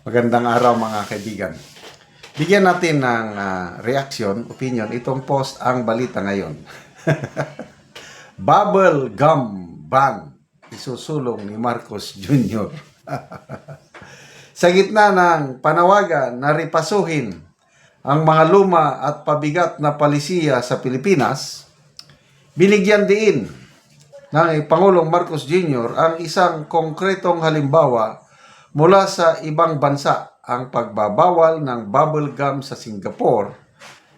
Magandang araw mga kaibigan. Bigyan natin ng reaction, opinion, itong post ang balita ngayon. Bubble gum ban isusulong ni Marcos Jr. Sa gitna ng panawagan na ripasuhin ang mga luma at pabigat na palisiya sa Pilipinas, binigyan din ng Pangulong Marcos Jr. ang isang konkretong halimbawa mula sa ibang bansa, ang pagbabawal ng bubble gum sa Singapore,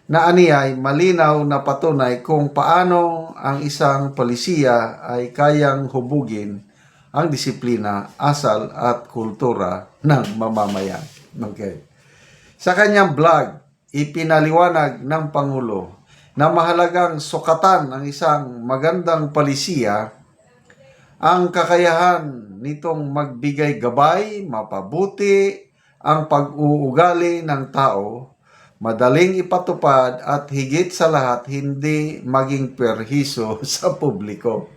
na aniyay malinaw na patunay kung paano ang isang polisiya ay kayang hubugin ang disiplina, asal at kultura ng mamamayan. Okay. Sa kanyang vlog, ipinaliwanag ng Pangulo na mahalagang sukatan ng isang magandang polisiya ang kakayahan nitong magbigay gabay, mapabuti ang pag-uugali ng tao, madaling ipatupad at higit sa lahat hindi maging perhiso sa publiko.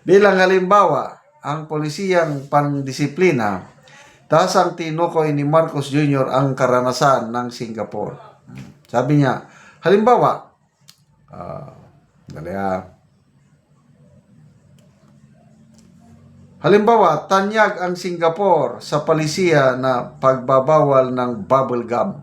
Bilang halimbawa, ang polisiyang pandisiplina, taas ang tinukoy ni Marcos Jr. ang karanasan ng Singapore. Sabi niya, halimbawa, Halimbawa, tanyag ang Singapore sa palisiya na pagbabawal ng bubble gum.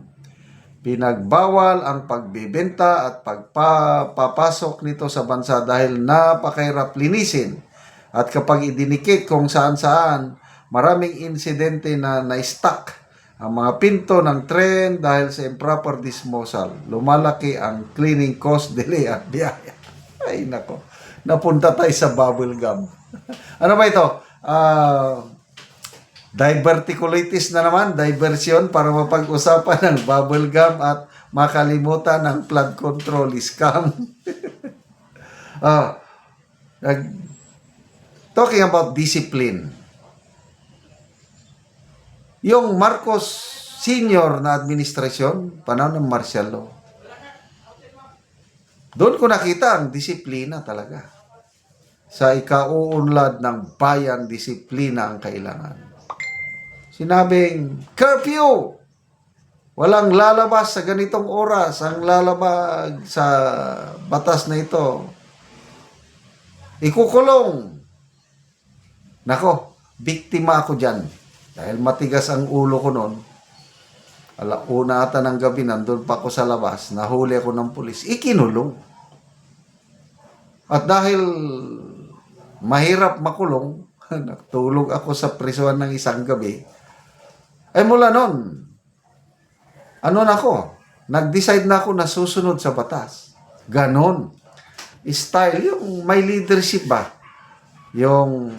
Pinagbawal ang pagbebenta at pagpapasok nito sa bansa dahil napakahirap linisin. At kapag idinikit kung saan-saan, maraming insidente na na-stuck ang mga pinto ng tren dahil sa improper disposal. Lumalaki ang cleaning cost, delay at biyaya. Ay nako, napunta tayo sa bubble gum. Ano ba ito? Diverticulitis na naman, diversion para mapag-usapan ng bubble gum at makalimutan ng flood control scam. Talking about discipline. Yung Marcos Senior na administrasyon, panahon ng martial law, doon ko nakita ang disiplina talaga. Sa ikauunlad ng bayan, disiplina ang kailangan. Sinabing, curfew! Walang lalabas sa ganitong oras. Ang lalabas sa batas na ito, ikukulong. Nako, biktima ako dyan. Dahil matigas ang ulo ko noon. Alauna ata ng gabi, nandun pa ako sa labas. Nahuli ako ng pulis. Ikinulong. At dahil mahirap makulong, natulog ako sa prisuan ng isang gabi. Ay mula noon, ano na ako? Nag-decide na ako na susunod sa batas. Ganon. Style, yung may leadership ba? Yung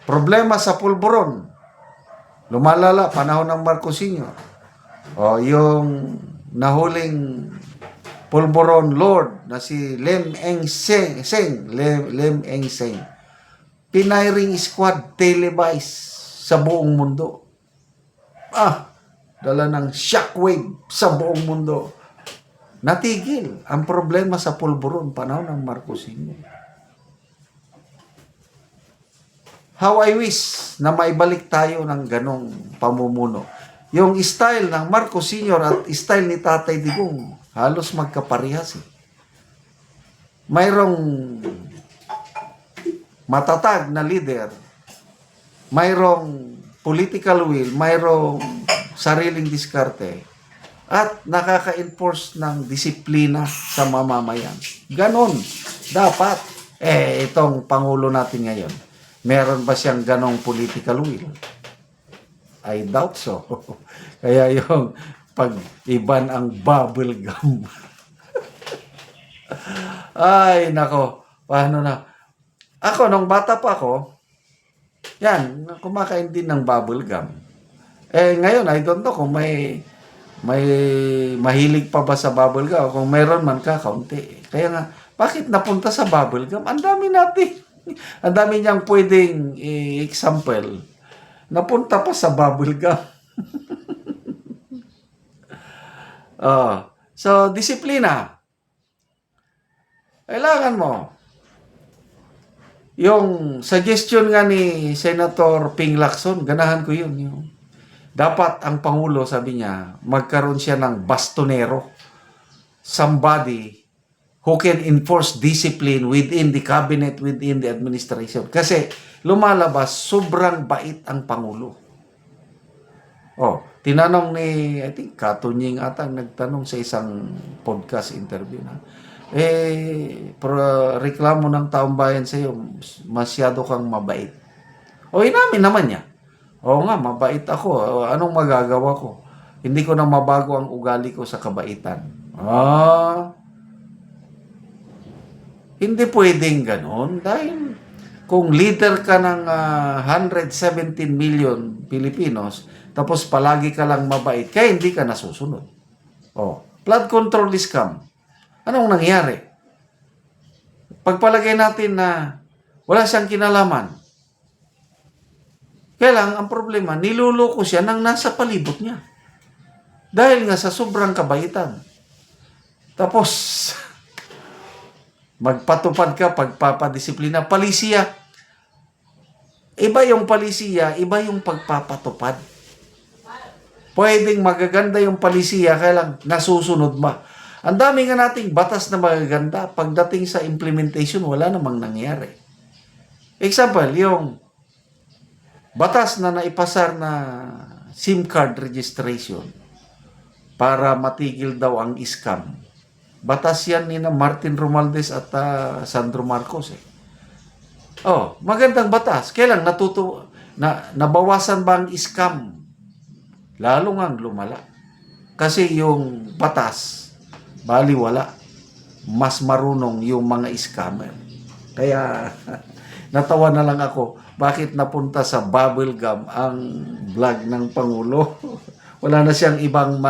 problema sa pulburon, lumalala, panahon ng Marcos Sr. O yung nahuling pulburon Lord na si Lim Eng Seng. Piniring squad televised sa buong mundo. Dala ng shockwave sa buong mundo. Natigil ang problema sa pulburon panahon ng Marcos Sr. How I wish na maibalik tayo ng ganong pamumuno. Yung style ng Marcos Sr. at style ni Tatay Digong, halos magkaparehas. Mayroong matatag na leader, mayroong political will, mayroong sariling diskarte, at nakaka-enforce ng disiplina sa mamamayan. Ganon. Dapat. Itong Pangulo natin ngayon, meron ba siyang ganong political will? I doubt so. Kaya yung pag-iban ang bubble gum. Ay, nako. Paano na? Ako, nung bata pa ako, yan, kumakain din ng bubble gum. Ngayon, I don't know kung may mahilig pa ba sa bubble gum. Kung mayroon man kaunti. Kaya nga, bakit napunta sa bubble gum? Ang dami natin. Ang dami niyang pwedeng example. Napunta pa sa bubble gum. So, disiplina. Kailangan mo. Yung suggestion nga ni Senator Ping Lacson, ganahan ko yun. Yung, dapat ang Pangulo, sabi niya, magkaroon siya ng bastonero. Somebody who can enforce discipline within the cabinet, within the administration. Kasi lumalabas, sobrang bait ang Pangulo. Oh, tinanong ni, I think, Katunying atang nagtanong sa isang podcast interview na, reklamo ng taong bayan sa iyo, masyado kang mabait. O, inamin naman niya. Oo nga, mabait ako. Anong magagawa ko? Hindi ko na mabago ang ugali ko sa kabaitan. Hindi pwedeng ganon. Dahil kung leader ka ng 117 million Pilipinos, tapos palagi ka lang mabait, kaya hindi ka nasusunod. Oh, flood control scam. Anong nangyari? Pagpalagay natin na wala siyang kinalaman. Kaya lang, ang problema, niluloko siya ng nasa palibot niya. Dahil nga sa sobrang kabaitan. Tapos, magpatupad ka, pagpapadisiplina. Palisiya. Iba yung palisiya, iba yung pagpapatupad. Pwedeng magaganda yung palisiya, kaya lang nasusunod ba? Ang dami nga nating batas na magaganda, pagdating sa implementation, wala namang nangyari. Example, yung batas na naipasar na SIM card registration para matigil daw ang scam. Batas yan ni Martin Romualdez at Sandro Marcos. Oh, magandang batas. Kailan nabawasan ba ang scam? Lalo ngang lumala. Kasi yung batas, baliwala. Mas marunong yung mga scammer. Kaya natawa na lang ako, bakit napunta sa bubble gum ang vlog ng Pangulo? Wala na siyang ibang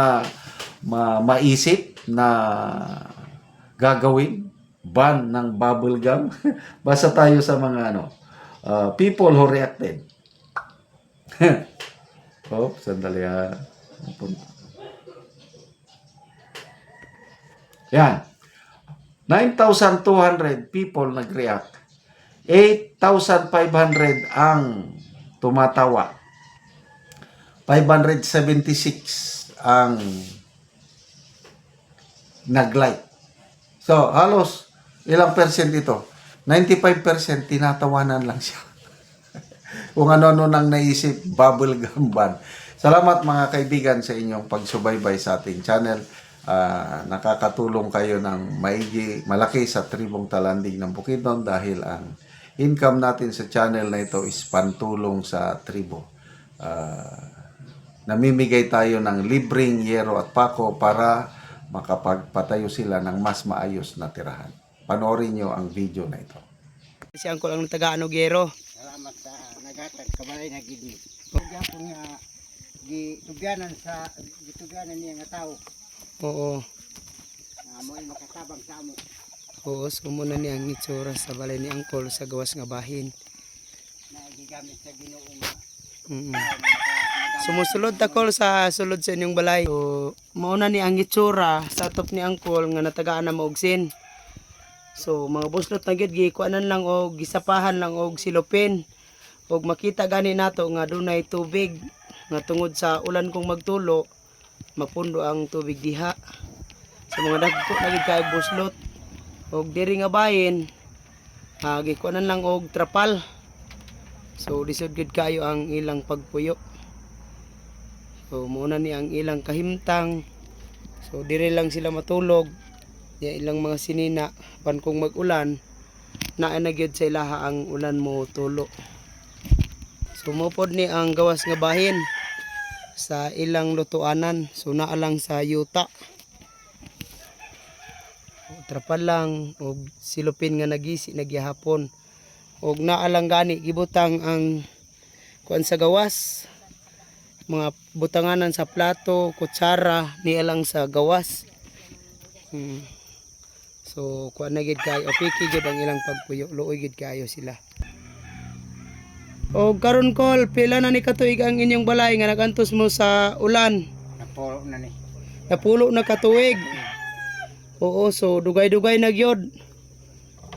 maisip na gagawin. Ban ng bubble gum. Basta tayo sa mga people who reacted. Oh, sandali ha. Yan. 9,200 people nag-react. 8,500 ang tumatawa. 576 ang nag-like. So, halos ilang percent ito? 95% tinatawanan lang siya. Kung ano-ano nang naisip, bubble gum ban. Salamat mga kaibigan sa inyong pagsubaybay sa ating channel. Nakakatulong kayo ng malaki sa tribong Talanding ng Bukidnon dahil ang income natin sa channel na ito is pantulong sa tribo. Namimigay tayo ng libreng yero at pako para makapagpatayo sila ng mas maayos na tirahan. Panoorin nyo ang video na ito. Si Angkol ang taga-Anogero. Salamat sa nagatag kabalay na gid. Kaya po nga gitugyanan niya nga tao. Oo. Mo ay makatabang sa amo. Oo, sumuna ni ang itsura sa balay ni Angkol sa gawas nga bahin. Na gigamit sa Ginoo nga. Sumusulod takol sa sulod sa inyong balay. So, mauna ni ang itsura sa top ni Angkol nga natagaan na maugsin. So, mga buslot na gid gikuanan lang og gisapahan lang og silopin. Og makita gani nato nga dunay tubig nga tungod sa ulan kong magtulo, mapundo ang tubig diha. Sa mga dagko na gid kay buslot. Og diri nga bahin, gikuanan lang og trapal. So, lisod gid kayo ang ilang pagpuyo. So, muna ni ang ilang kahimtang. So, diri lang sila matulog. Ya ilang mga sinina pan kung mag-ulan naa na gyud sa ilaha ang ulan mo tulo. Sumupod ni ang gawas nga bahin sa ilang lutuanan. So naa lang sa yuta. Trapal lang og silupin nga nagisi nagyahapon. Og naa lang gani gibutang ang kuan sa gawas. Mga butanganan sa plato, kutsara niya lang sa gawas. So, kuan na gid kayo, piki gid ang ilang pagpuyo, luoy gid kayo sila. O karon kol, pila na ni katuig ang inyong balay nga nagantos mo sa ulan? Napulo na ni. Napulo na katuig. Oo, so dugay-dugay na gyud.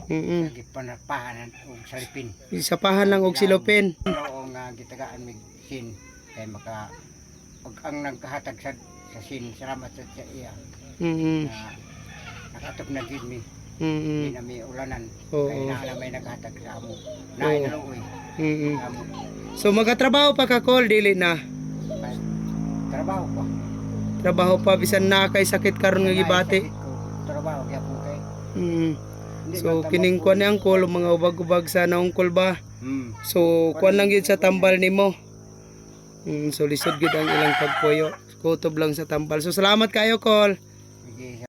gipanapahanan og salipin. Isapahan lang og silopin. Oo nga gitagaan mig sin kay maka og ang nagkahatag sa sin salamat sa iya na nakatop na gid mi. Hindi na may ulanan. Oo. Kaya na may naghatag sa amo. Naay na uwi. Amo. So magatrabaho pa ka Col, dili na. Trabaho pa. Trabaho pa bisan na kay sakit karon nga gibati. Trabaho gyapon kay. Hindi So man kining kuan ni Angkol mga ubag-ubag sa naungkol ba. So kuan lang gid sa tambal nimo. So lisod gid ang ilang pagpuyo. Kutob lang sa tambal. So salamat kayo Col. Sige,